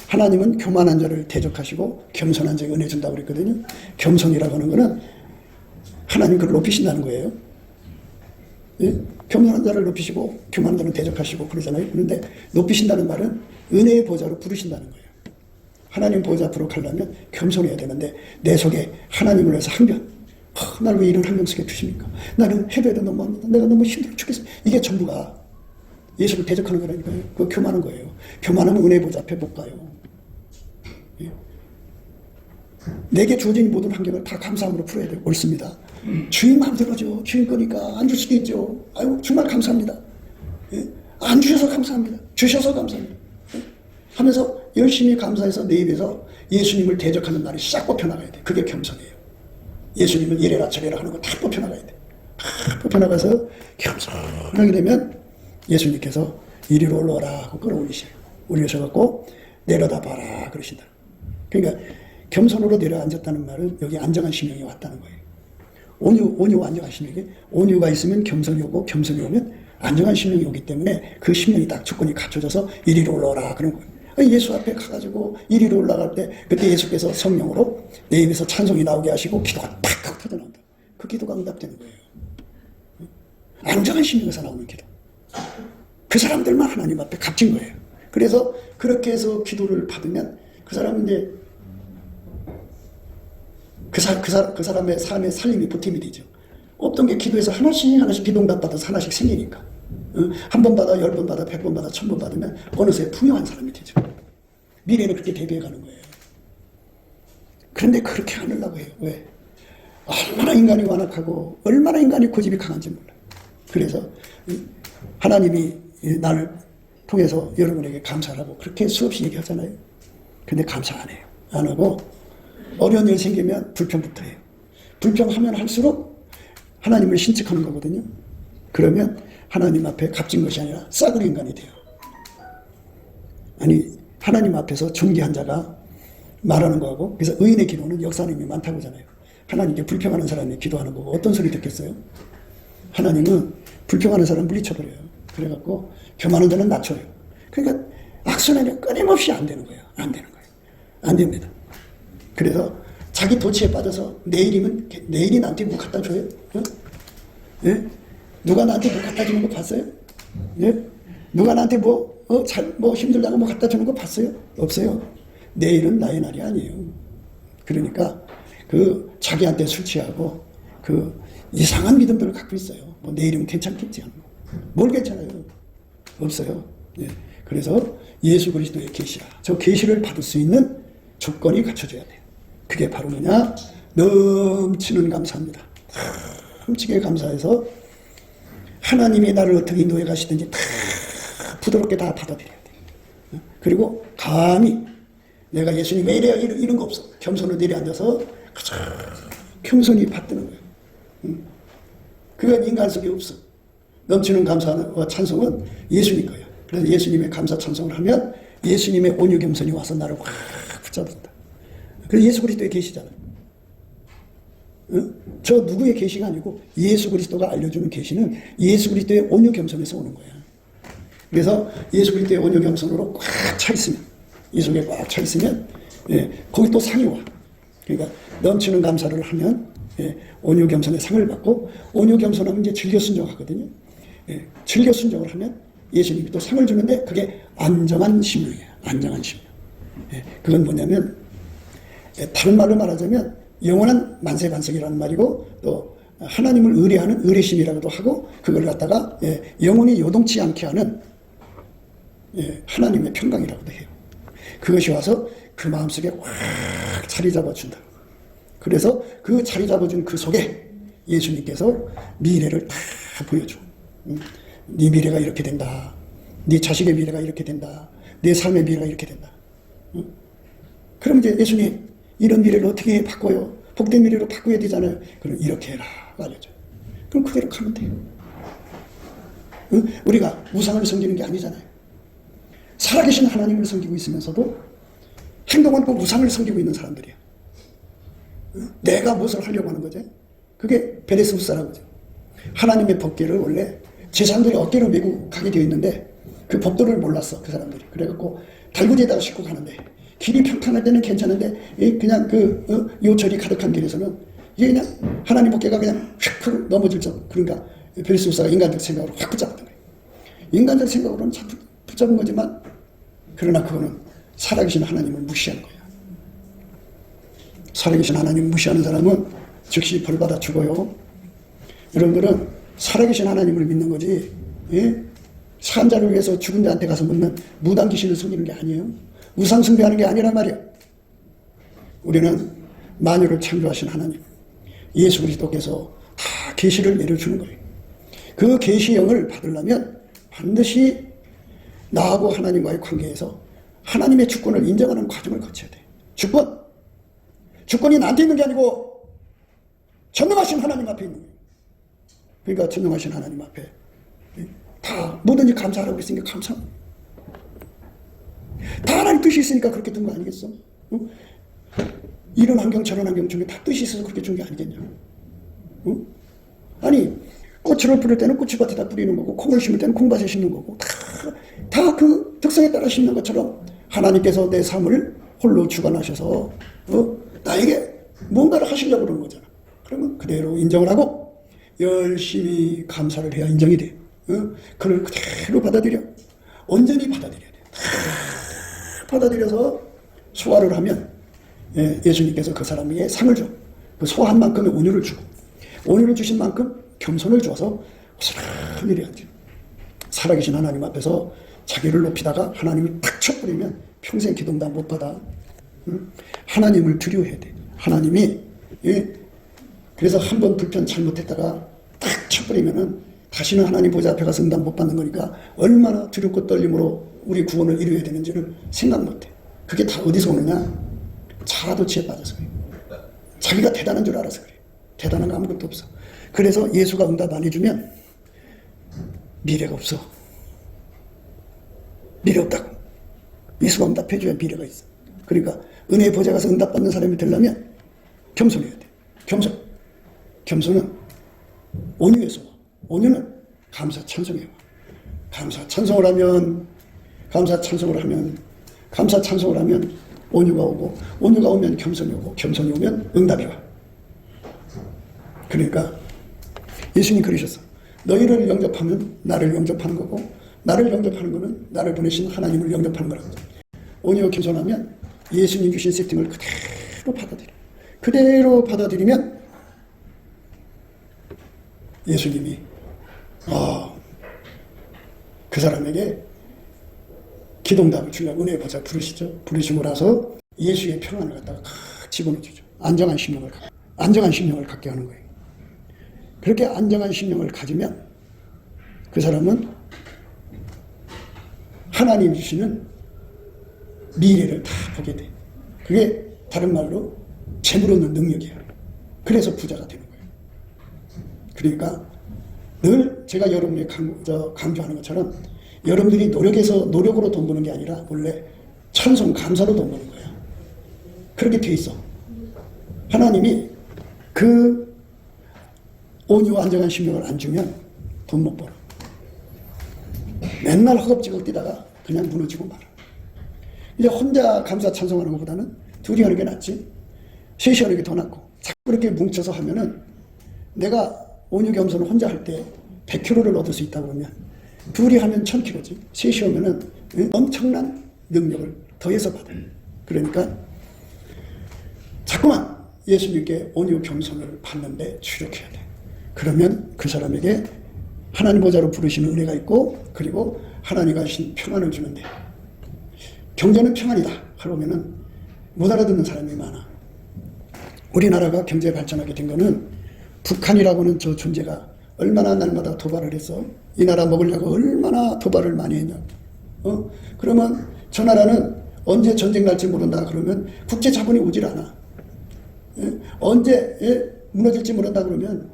하나님은 교만한 자를 대적하시고 겸손한 자에게 은혜 준다고 그랬거든요. 겸손이라고 하는 거는 하나님 그걸 높이신다는 거예요. 예? 겸손한 자를 높이시고 교만한 자를 대적하시고 그러잖아요. 그런데 높이신다는 말은 은혜의 보좌로 부르신다는 거예요. 하나님 보좌 앞으로 가려면 겸손해야 되는데 내 속에 하나님을 위해서 항변. 나를 왜 이런 환경 속에 두십니까? 나는 해배도 너무합니다. 내가 너무 힘들어 죽겠습니다. 이게 전부가 예수를 대적하는 거라니까요. 그거 교만한 거예요. 교만하면 은혜 보좌 앞에 못 가요. 예? 내게 주어진 모든 환경을 다 감사함으로 풀어야 돼요. 옳습니다. 주인 마음대로죠. 주인 거니까 안 줄 수도 있죠. 아이고 정말 감사합니다. 예? 안 주셔서 감사합니다. 주셔서 감사합니다. 예? 하면서 열심히 감사해서 내 입에서 예수님을 대적하는 말이 싹 뽑혀나가야 돼. 그게 겸손이에요. 예수님은 이래라 저래라 하는 거 다 뽑혀나가야 돼. 다 뽑혀나가서 겸손하게 되면 예수님께서 이리로 올라와라 하고 끌어올리셔요. 올리셔갖고 내려다 봐라 그러신다. 그러니까 겸손으로 내려앉았다는 말은 여기 안정한 심령이 왔다는 거예요. 온유와 안정한 심령이 온유가 있으면 겸손이 오고 겸손이 오면 안정한 심령이 오기 때문에 그 심령이 딱 조건이 갖춰져서 이리로 올라와라 그런 거예요. 예수 앞에 가가지고 이리로 올라갈 때 그때 예수께서 성령으로 내 입에서 찬송이 나오게 하시고 기도가 팍 터져나온다. 그 기도가 응답되는 거예요. 안정한 심령에서 나오는 기도. 그 사람들만 하나님 앞에 값진 거예요. 그래서 그렇게 해서 기도를 받으면 그 사람은 이제 그 사람의 삶의 살림이 보탬이 되죠. 없던 게 기도해서 하나씩 기도응답 받아서 하나씩 생기니까. 한 번 받아, 10번 받아, 100번 받아, 1000번 받으면 어느새 풍요한 사람이 되죠. 미래는 그렇게 대비해 가는 거예요. 그런데 그렇게 하려고 해요. 왜? 얼마나 인간이 완악하고 얼마나 인간이 고집이 강한지 몰라요. 그래서 하나님이 나를 통해서 여러분에게 감사하라고 그렇게 수없이 얘기하잖아요. 근데 감사 안 해요. 안 하고 어려운 일 생기면 불평부터 해요. 불평하면 할수록 하나님을 신측하는 거거든요. 그러면 하나님 앞에 값진 것이 아니라 싸구려 인간이 돼요. 아니 하나님 앞에서 존귀한 자가 말하는 거하고 그래서 의인의 기도는 역사님이 많다고 하잖아요. 하나님께 불평하는 사람이 기도하는 거고 어떤 소리 듣겠어요? 하나님은 불평하는 사람 물리쳐버려요. 그래갖고 교만한 자는 낮춰요. 그러니까 악순환이 끊임없이 안 되는 거예요. 안 되는 거예요. 안 됩니다. 그래서 자기 도취에 빠져서 내일이면 내일이 나한테 뭐 갖다 줘요? 어? 예? 누가 나한테 뭐 갖다 주는 거 봤어요? 예? 누가 나한테 뭐 힘들다고 뭐 갖다 주는 거 봤어요? 없어요. 내일은 나의 날이 아니에요. 그러니까 그 자기한테 술 취하고 그 이상한 믿음들을 갖고 있어요. 뭐 내일이면 괜찮겠지 하는 거. 뭘 괜찮아요? 없어요. 예. 그래서 예수 그리스도의 계시라. 저 계시를 받을 수 있는 조건이 갖춰져야 돼요. 그게 바로 뭐냐? 넘치는 감사입니다. 넘치게 감사해서 하나님이 나를 어떻게 인도해 가시든지 다 부드럽게 다 받아들여야 돼요. 그리고 감히 내가 예수님 왜 이래요? 이런 거 없어. 겸손을 내려앉아서 겸손히 받드는 거예요. 그건 인간 속에 없어. 넘치는 감사와 찬송은 예수님 거예요. 그래서 예수님의 감사 찬송을 하면 예수님의 온유 겸손이 와서 나를 확 붙잡는다. 그래서 예수 그리스도의 계시잖아요. 저 누구의 계시가 아니고 예수 그리스도가 알려주는 계시는 예수 그리스도의 온유 겸손에서 오는 거예요. 그래서 예수 그리스도의 온유 겸손으로 꽉 차 있으면, 이 속에 꽉 차 있으면, 예, 거기 또 상이 와. 그러니까 넘치는 감사를 하면, 예, 온유 겸손의 상을 받고, 온유 겸손하면 이제 즐겨 순종하거든요. 예, 즐겨 순종을 하면 예수님이 또 상을 주는데 그게 안정한 심령이에요. 안정한 심령. 예, 그건 뭐냐면, 예, 다른 말로 말하자면 영원한 만세반석이라는 말이고, 또 하나님을 의뢰하는 의뢰심이라고도 하고, 그걸 갖다가, 예, 영원히 요동치 않게 하는, 예, 하나님의 평강이라고도 해요. 그것이 와서 그 마음속에 확 자리 잡아준다. 그래서 그 자리 잡아준 그 속에 예수님께서 미래를 다 보여줘. 네 미래가 이렇게 된다. 네 자식의 미래가 이렇게 된다. 내 삶의 미래가 이렇게 된다. 그럼 이제 예수님, 이런 미래를 어떻게 바꿔요? 복된 미래로 바꿔야 되잖아요. 그럼 이렇게 해라. 알려줘요. 그럼 그대로 가면 돼요. 우리가 우상을 섬기는 게 아니잖아요. 살아계신 하나님을 섬기고 있으면서도 행동은 꼭 우상을 섬기고 있는 사람들이야. 내가 무엇을 하려고 하는 거지? 그게 베레스우스라는 거죠. 하나님의 법궤를 원래 제사장들이 어깨로 메고 가게 되어 있는데 그 법도를 몰랐어, 그 사람들이. 그래갖고 달구지에다가 싣고 가는데 길이 평탄할 때는 괜찮은데 그냥 요철이 가득한 길에서는 이게 그냥 하나님 법궤가 그냥 휙 넘어질 정. 그러니까 베레스우스가 인간적 생각으로 확 붙잡았던 거예요. 인간적 생각으로는 참 붙잡은 거지만, 그러나 그거는 살아계신 하나님을 무시하는 거야. 살아계신 하나님을 무시하는 사람은 즉시 벌받아 죽어요. 여러분들은 살아계신 하나님을 믿는 거지, 예? 산 자를 위해서 죽은 자한테 가서 묻는 무당 귀신을 섬기는 게 아니에요. 우상 숭배하는 게 아니란 말이야. 우리는 만유를 창조하신 하나님, 예수 그리스도께서 다 계시를 내려주는 거예요. 그 계시형을 받으려면 반드시 나하고 하나님과의 관계에서 하나님의 주권을 인정하는 과정을 거쳐야 돼. 주권이 나한테 있는 게 아니고 전능하신 하나님 앞에 있는 거예요. 그러니까 전능하신 하나님 앞에 다 뭐든지 감사하라고 그랬으니까 감사합니다. 다 하나님 뜻이 있으니까 그렇게 된 거 아니겠어? 응? 이런 환경 저런 환경 중에 다 뜻이 있어서 그렇게 준 게 아니겠냐? 응? 아니 꽃을 뿌릴 때는 꽃밭에다 뿌리는 거고, 콩을 심을 때는 콩밭에 심는 거고, 다 그 특성에 따라 심는 것처럼 하나님께서 내 삶을 홀로 주관하셔서 나에게 뭔가를 하시려고 그러는 거잖아. 그러면 그대로 인정을 하고 열심히 감사를 해야 인정이 돼. 그걸 그대로 받아들여. 온전히 받아들여야 돼. 받아들여서 소화를 하면 예수님께서 그 사람에게 상을 줘. 그 소화한 만큼의 온유를 주고, 온유를 주신 만큼 겸손을 주어서 고스란히 내려앉아. 살아계신 하나님 앞에서 자기를 높이다가 하나님이 탁 쳐버리면 평생 기도도 못 받아. 하나님을 두려워해야 돼. 하나님이, 그래서 한 번 불편 잘못했다가 탁 쳐버리면은 다시는 하나님 보좌 앞에 가서 응답 못 받는 거니까 얼마나 두렵고 떨림으로 우리 구원을 이루어야 되는지를 생각 못 해. 그게 다 어디서 오느냐? 자아도취에 빠져서 그래. 자기가 대단한 줄 알아서 그래. 대단한 거 아무것도 없어. 그래서 예수가 응답 안 해주면 미래가 없어. 미래 없다고. 예수가 응답해줘야 미래가 있어. 그러니까 은혜의 보좌에 가서 응답받는 사람이 되려면 겸손해야 돼. 겸손은 온유에서 와. 온유는 감사 찬송해 와. 감사 찬송을 하면 온유가 오고, 온유가 오면 겸손이 오고, 겸손이 오면 응답이 와. 그러니까 예수님 그러셨어. 너희를 영접하면 나를 영접하는 거고, 나를 영접하는 거는 나를 보내신 하나님을 영접하는 거라고. 온유와 겸손하면 예수님 주신 세팅을 그대로 받아들여. 그대로 받아들이면 예수님이 그 사람에게 기동답을 주려고 은혜의 보좌 부르시죠. 부르시고 나서 예수의 평안을 갖다가 칵 집어넣어주죠. 안정한 심령을 갖게 하는 거예요. 그렇게 안정한 심령을 가지면 그 사람은 하나님 주시는 미래를 다 보게 돼. 그게 다른 말로 재물 얻는 능력이에요. 그래서 부자가 되는 거예요. 그러니까 늘 제가 여러분이 강조하는 것처럼 여러분들이 노력으로 돈 버는 게 아니라 원래 찬송 감사로 돈 버는 거예요. 그렇게 돼 있어. 하나님이 그 온유와 안정한 심령을 안 주면 돈 못 벌어. 맨날 허겁지겁 뛰다가 그냥 무너지고 말아. 이제 혼자 감사 찬송하는 것보다는 둘이 하는 게 낫지. 셋이 하는 게 더 낫고. 자꾸 그렇게 뭉쳐서 하면은 내가 온유 겸손을 혼자 할 때 100kg를 얻을 수 있다 그러면 둘이 하면 1000kg지. 셋이 하면은 엄청난 능력을 더해서 받아요. 그러니까 자꾸만 예수님께 온유 겸손을 받는데 주력해야 돼. 그러면 그 사람에게 하나님 보좌로 부르시는 은혜가 있고 그리고 하나님이 하신 평안을 주는데 경제는 평안이다 하면은 못 알아듣는 사람이 많아. 우리나라가 경제 발전하게 된 거는 북한이라고는 저 존재가 얼마나 날마다 도발을 했어. 이 나라 먹으려고 얼마나 도발을 많이 했냐. 그러면 저 나라는 언제 전쟁 날지 모른다 그러면 국제 자본이 오질 않아. 언제 무너질지 모른다 그러면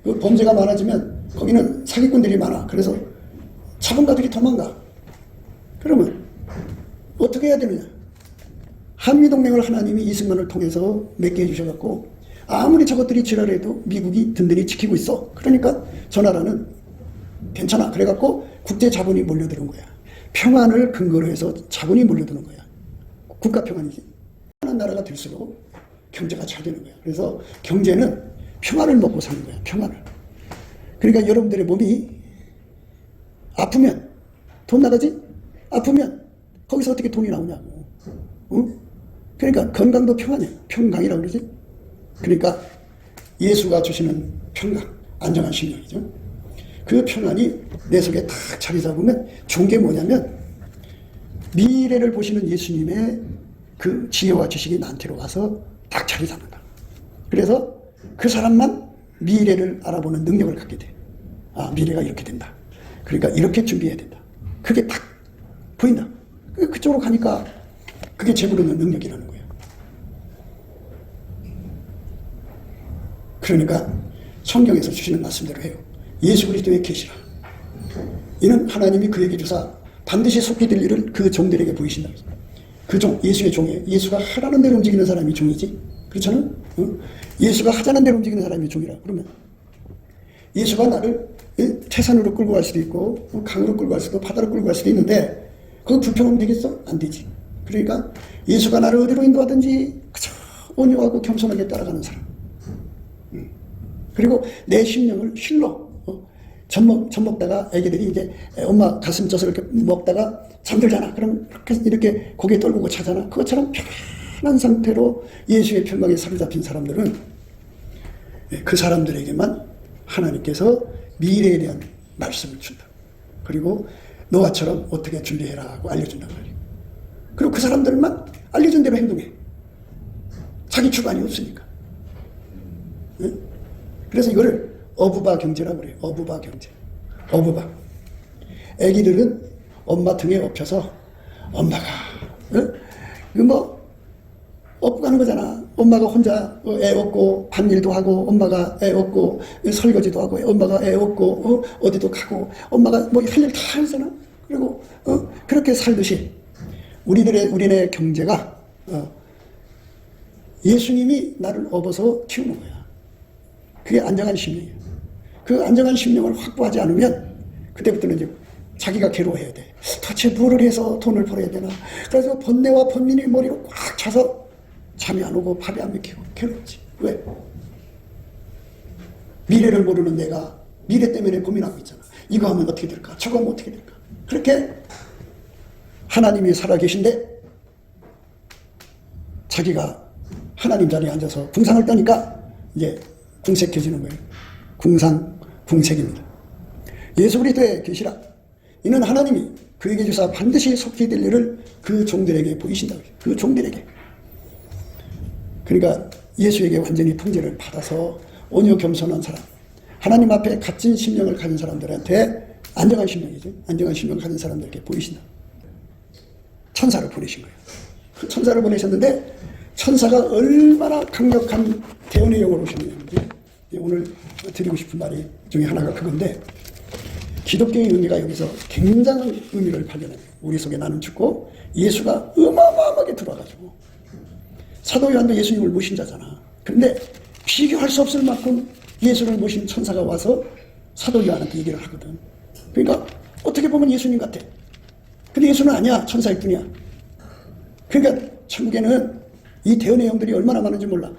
그 범죄가 많아지면 거기는 사기꾼들이 많아. 그래서 자본가들이 도망가. 그러면 어떻게 해야 되느냐. 한미동맹을 하나님이 이승만을 통해서 맺게 해주셔갖고 아무리 저것들이 지랄해도 미국이 든든히 지키고 있어. 그러니까 저 나라는 괜찮아. 그래갖고 국제 자본이 몰려드는 거야. 평안을 근거로 해서 자본이 몰려드는 거야. 국가 평안이지. 편한 나라가 될수록 경제가 잘 되는 거야. 그래서 경제는 평안을 먹고 사는 거야. 평안을. 그러니까 여러분들의 몸이 아프면 돈 나가지? 아프면 거기서 어떻게 돈이 나오냐고. 그러니까 건강도 평안이야. 평강이라고 그러지? 그러니까 예수가 주시는 평강, 안정한 심령이죠. 그 평안이 내 속에 딱 자리 잡으면 좋은 게 뭐냐면 미래를 보시는 예수님의 그 지혜와 지식이 나한테로 와서 딱 자리 잡는다. 그래서 그 사람만 미래를 알아보는 능력을 갖게 돼. 아, 미래가 이렇게 된다. 그러니까 이렇게 준비해야 된다. 그게 딱 보인다. 그쪽으로 가니까 그게 재물 얻는 능력이라는 거예요. 그러니까 성경에서 주시는 말씀대로 해요. 예수 그리스도의 계시라. 이는 하나님이 그에게 주사 반드시 속히 될 일을 그 종들에게 보이신다. 그 종, 예수의 종이에요. 예수가 하라는 대로 움직이는 사람이 종이지. 그렇잖아? 예수가 하자는 대로 움직이는 사람이 종이라. 그러면 예수가 나를 태산으로 끌고 갈 수도 있고 강으로 끌고 갈 수도 바다로 끌고 갈 수도 있는데 그거 불평하면 되겠어? 안 되지. 그러니까 예수가 나를 어디로 인도하든지 그저 온유하고 겸손하게 따라가는 사람. 그리고 내 심령을 힐러 젖 먹다가 애기들이 이제 엄마 가슴 쪄서 이렇게 먹다가 잠들잖아. 그럼 이렇게 고개 떨구고 자잖아. 그것처럼 편안한 상태로 예수의 평강에 사로잡힌 사람들은 그 사람들에게만 하나님께서 미래에 대한 말씀을 준다. 그리고 노아처럼 어떻게 준비해라 하고 알려준단 말이에요. 그리고 그 사람들만 알려준 대로 행동해. 자기 주관이 없으니까. 그래서 이거를 어부바 경제라고 그래요. 어부바 경제. 어부바. 애기들은 엄마 등에 업혀서 엄마가 업고 가는 거잖아. 엄마가 혼자 애 업고 밭일도 하고 엄마가 애 업고 설거지도 하고 엄마가 애 업고 어디도 가고 엄마가 뭐 할 일 다 하잖아. 그리고 그렇게 살듯이 우리네 경제가 예수님이 나를 업어서 키우는 거야. 그게 안정한 심령이에요. 그 안정한 심령을 확보하지 않으면 그때부터는 이제 자기가 괴로워해야 돼. 도대체 뭐를 해서 돈을 벌어야 되나. 그래서 번뇌와 번민이 머리로 꽉 차서 잠이 안 오고 밥이 안 먹히고 괴롭지. 왜? 미래를 모르는 내가 미래 때문에 고민하고 있잖아. 이거 하면 어떻게 될까? 저거 하면 어떻게 될까? 그렇게 하나님이 살아계신데 자기가 하나님 자리에 앉아서 궁상을 떠니까 이제 궁색해지는 거예요. 궁상, 궁색입니다. 예수 그리스도의 계시라. 이는 하나님이 그에게 주사 반드시 속히 될 일을 그 종들에게 보이신다. 그 종들에게. 그러니까 예수에게 완전히 통제를 받아서 온유 겸손한 사람, 하나님 앞에 갇힌 심령을 가진 사람들한테 안정한 심령이죠. 안정한 심령을 가진 사람들에게 보이신다. 천사를 보내신 거예요. 그 천사를 보내셨는데 천사가 얼마나 강력한 대언의 영으로 오셨느냐. 오늘 드리고 싶은 말이 중에 하나가 그건데, 기독교의 의미가 여기서 굉장한 의미를 발견해요. 우리 속에 나는 죽고 예수가 어마어마하게 들어와가지고, 사도 요한도 예수님을 모신 자잖아. 그런데 비교할 수 없을 만큼 예수를 모신 천사가 와서 사도 요한한테 얘기를 하거든. 그러니까 어떻게 보면 예수님 같아. 근데 예수는 아니야. 천사일 뿐이야. 그러니까 천국에는 이 대언의 영들이 얼마나 많은지 몰라.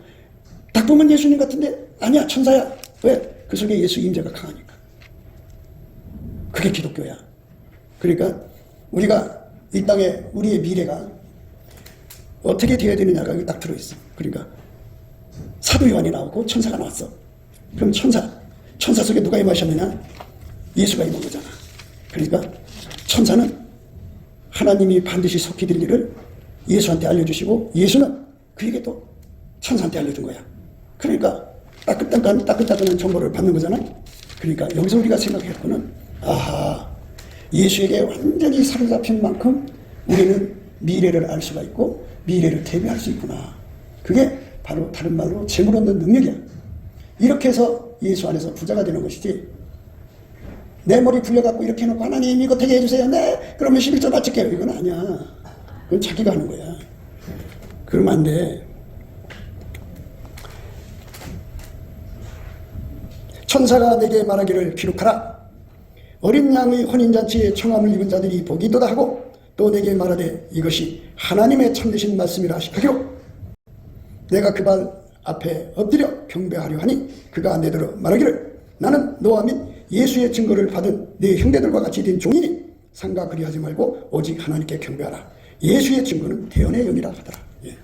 딱 보면 예수님 같은데 아니야. 천사야. 왜? 그 속에 예수 임재가 강하니까. 그게 기독교야. 그러니까 우리가 이 땅에 우리의 미래가 어떻게 되어야 되느냐가 여기 딱 들어있어. 그러니까 사도 요한이 나오고 천사가 나왔어. 그럼 천사 속에 누가 임하셨느냐? 예수가 임한 거잖아. 그러니까 천사는 하나님이 반드시 속히 될 일을 예수한테 알려주시고, 예수는 그에게 또 천사한테 알려준 거야. 그러니까 따끈따끈한 정보를 받는 거잖아. 그러니까 여기서 우리가 생각했고는, 아하, 예수에게 완전히 사로잡힌 만큼 우리는 미래를 알 수가 있고 미래를 대비할 수 있구나. 그게 바로 다른 말로 재물 얻는 능력이야. 이렇게 해서 예수 안에서 부자가 되는 것이지, 내 머리 굴려갖고 이렇게 해놓고 하나님 이거 되게 해주세요. 네, 그러면 11조 바칠게요. 이건 아니야. 그건 자기가 하는 거야. 그러면 안 돼. 천사가 내게 말하기를 기록하라. 어린 양의 혼인잔치에 청함을 입은 자들이 복이 있도다 하고, 또 내게 말하되 이것이 하나님의 참되신 말씀이라 하기로, 내가 그 발 앞에 엎드려 경배하려 하니 그가 내더러 말하기를, 나는 너와 및 예수의 증거를 받은 네 형제들과 같이 된 종이니 상가 그리하지 말고 오직 하나님께 경배하라. 예수의 증거는 대언의 영이라 하더라. 예.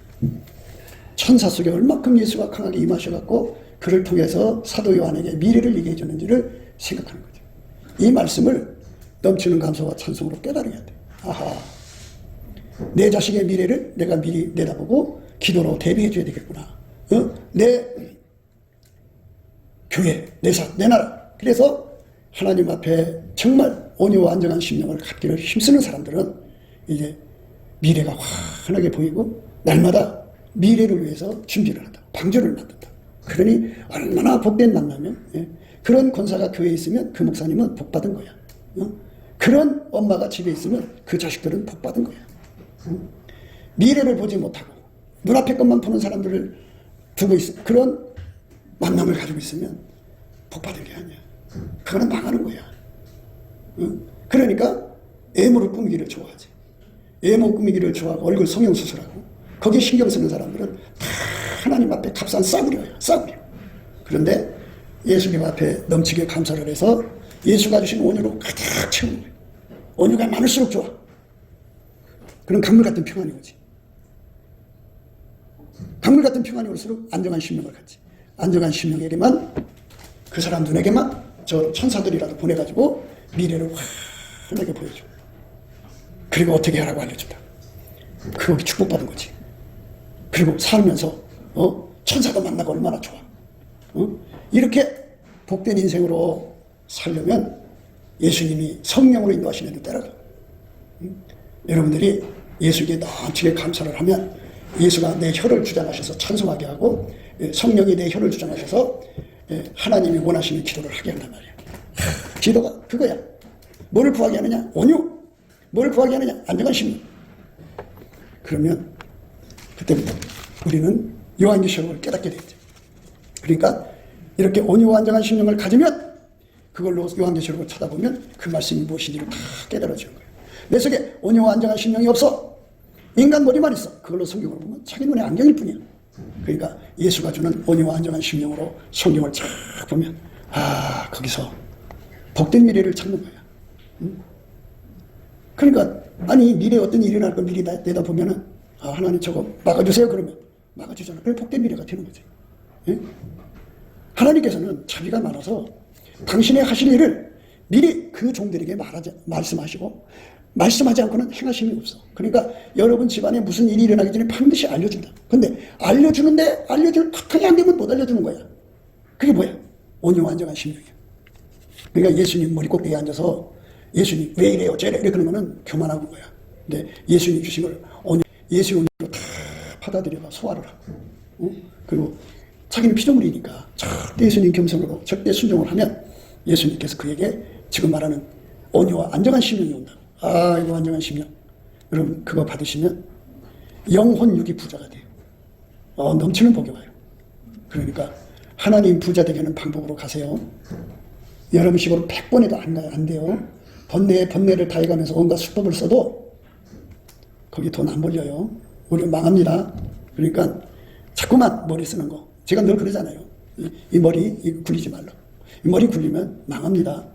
천사 속에 얼마큼 예수가 강하게 임하셔갖고 그를 통해서 사도 요한에게 미래를 얘기해 줬는지를 생각하는 거죠. 이 말씀을 넘치는 감사와 찬송으로 깨달아야 돼. 아하, 내 자식의 미래를 내가 미리 내다보고 기도로 대비해 줘야 되겠구나. 내 교회, 내 나라. 그래서 하나님 앞에 정말 온유와 안정한 심령을 갖기를 힘쓰는 사람들은 이제 미래가 환하게 보이고 날마다 미래를 위해서 준비를 한다. 방주를 만든다. 그러니 얼마나 복된 만나면, 그런 권사가 교회에 있으면 그 목사님은 복받은 거야. 그런 엄마가 집에 있으면 그 자식들은 복받은 거야. 미래를 보지 못하고 눈앞의 것만 보는 사람들을 두고 있어. 그런 만남을 가지고 있으면 복받은 게 아니야. 그거는 망하는 거야. 그러니까 애모를 꾸미기를 좋아하지. 애모 꾸미기를 좋아하고 얼굴 성형수술하고 거기에 신경 쓰는 사람들은 다 하나님 앞에 값싼 싸구려야. 싸구려. 그런데 예수님 앞에 넘치게 감사를 해서 예수가 주신 온유로 가득 채우는 거예요. 온유가 많을수록 좋아. 그런 강물 같은 평안이 오지. 강물 같은 평안이 올수록 안정한 심령을 갖지. 안정한 심령에게만, 그 사람 눈에게만 저 천사들이라도 보내가지고 미래를 환하게 보여줘. 그리고 어떻게 하라고 알려준다. 그거 축복받은 거지. 그리고 살면서 천사도 만나고 얼마나 좋아. 이렇게 복된 인생으로 살려면 예수님이 성령으로 인도하시는 데 따라가. 여러분들이 예수에게 넘치게 감사를 하면 예수가 내 혀를 주장하셔서 찬송하게 하고, 성령이 내 혀를 주장하셔서 하나님이 원하시는 기도를 하게 한단 말이야. 기도가 그거야. 뭘 구하게 하느냐? 온유. 뭘 구하게 하느냐? 안정한 심령. 그러면 그때부터 우리는 요한계시록을 깨닫게 되죠. 그러니까 이렇게 온유와 안정한 심령을 가지면 그걸로 요한계시록을 찾아보면 그 말씀이 무엇인지를 다 깨달아지는 거예요. 내 속에 온유와 안정한 심령이 없어. 인간 머리만 있어. 그걸로 성경을 보면 자기 눈에 안경일 뿐이야. 그러니까 예수가 주는 온유와 안정한 심령으로 성경을 쫙 보면, 아, 거기서 복된 미래를 찾는 거야. 그러니까 아니 미래에 어떤 일이 날 걸 미리 내다보면은, 아, 하나님 저거 막아주세요. 그러면 막아주잖아. 그게 복된 미래가 되는 거지. 예? 하나님께서는 자비가 많아서 당신의 하실 일을 미리 그 종들에게 말씀하시고 말씀하지 않고는 행하실 힘이 없어. 그러니까 여러분 집안에 무슨 일이 일어나기 전에 반드시 알려준다. 근데 알려주는데 알려줄 탁하게 안 되면 못 알려주는 거야. 그게 뭐야? 온유와 안정한 심령이야. 그러니까 예수님 머리 꼭대기에 앉아서 예수님 왜 이래요 저래 이렇게 그런 거는 교만한 거야. 근데 예수님 주신 걸 예수의 온유로 다 받아들여가 소화를 하고 그리고 자기는 피조물이니까 절대 예수님 겸손으로 절대 순종을 하면 예수님께서 그에게 지금 말하는 온유와 안정한 심령이 온다. 아 이거 안정한 심령. 여러분 그거 받으시면 영혼 육이 부자가 돼요. 넘치는 복이 와요. 그러니까 하나님 부자 되게 하는 방법으로 가세요. 여러분 식으로 100번에도 안 돼요. 번뇌를 다해가면서 온갖 수법을 써도 거기 돈 안 벌려요. 우리 망합니다. 그러니까 자꾸만 머리 쓰는 거. 제가 늘 그러잖아요. 이 머리 굴리지 말라고. 이 머리 굴리면 망합니다.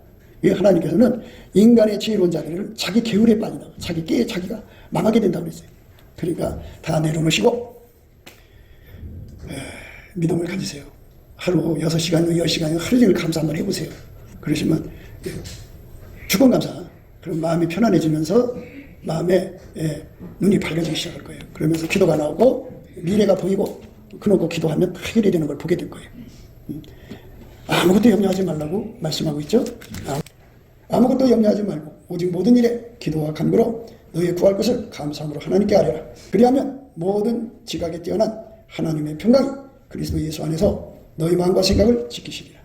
하나님께서는 인간의 지혜로운 자리를 자기 계율에 빠진다고. 자기 깨에 자기가 망하게 된다고 그랬어요. 그러니까 다 내려놓으시고 믿음을 가지세요. 하루 6시간, 10시간 하루 종일 감사 한번 해보세요. 그러시면 주권 감사. 그럼 마음이 편안해지면서 마음에 눈이 밝아지기 시작할 거예요. 그러면서 기도가 나오고 미래가 보이고 그놓고 기도하면 해결이 되는 걸 보게 될 거예요. 아무것도 염려하지 말라고 말씀하고 있죠. 아무것도 염려하지 말고 오직 모든 일에 기도와 간구로 너희의 구할 것을 감사함으로 하나님께 아뢰라. 그리하면 모든 지각에 뛰어난 하나님의 평강이 그리스도 예수 안에서 너희 마음과 생각을 지키시리라.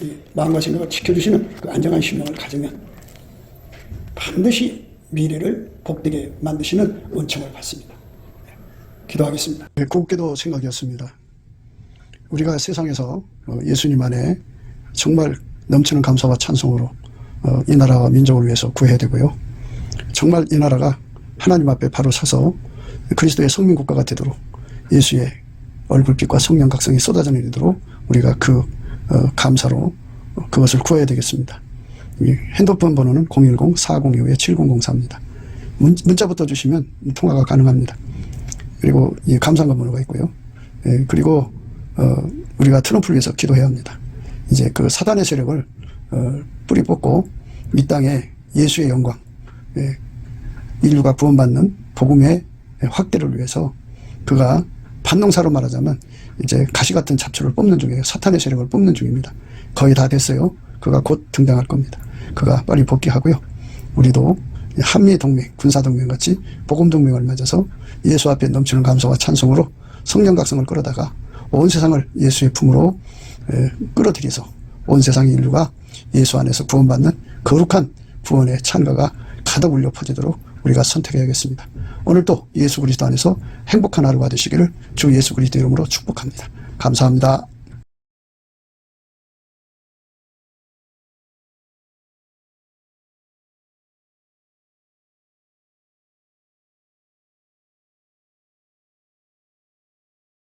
이 마음과 생각을 지켜주시는 그 안정한 심령을 가지면 반드시 미래를 복되게 만드시는 은총을 받습니다. 기도하겠습니다. 곱게도 생각이었습니다. 우리가 세상에서 예수님 안에 정말 넘치는 감사와 찬송으로 이 나라와 민족을 위해서 구해야 되고요. 정말 이 나라가 하나님 앞에 바로 서서 그리스도의 성민국가가 되도록 예수의 얼굴빛과 성령 각성이 쏟아져 내리도록 우리가 그 감사로 그것을 구해야 되겠습니다. 핸드폰 번호는 010-4025-7004입니다. 문자부터 주시면 통화가 가능합니다. 그리고 이 감사한 번호가 있고요. 그리고 우리가 트럼프를 위해서 기도해야 합니다. 이제 그 사단의 세력을 뿌리 뽑고 이 땅에 예수의 영광, 인류가 구원받는 복음의 확대를 위해서 그가 반농사로 말하자면 이제 가시 같은 잡초를 뽑는 중이에요. 사탄의 세력을 뽑는 중입니다. 거의 다 됐어요. 그가 곧 등장할 겁니다. 그가 빨리 복귀하고요. 우리도 한미동맹, 군사동맹 같이 복음동맹을 맺어서 예수 앞에 넘치는 감사와 찬송으로 성령 각성을 끌어다가 온 세상을 예수의 품으로 끌어들여서 온 세상의 인류가 예수 안에서 구원받는 거룩한 구원의 찬가가 가득 울려 퍼지도록 우리가 선택해야겠습니다. 오늘도 예수 그리스도 안에서 행복한 하루가 되시기를 주 예수 그리스도 이름으로 축복합니다. 감사합니다.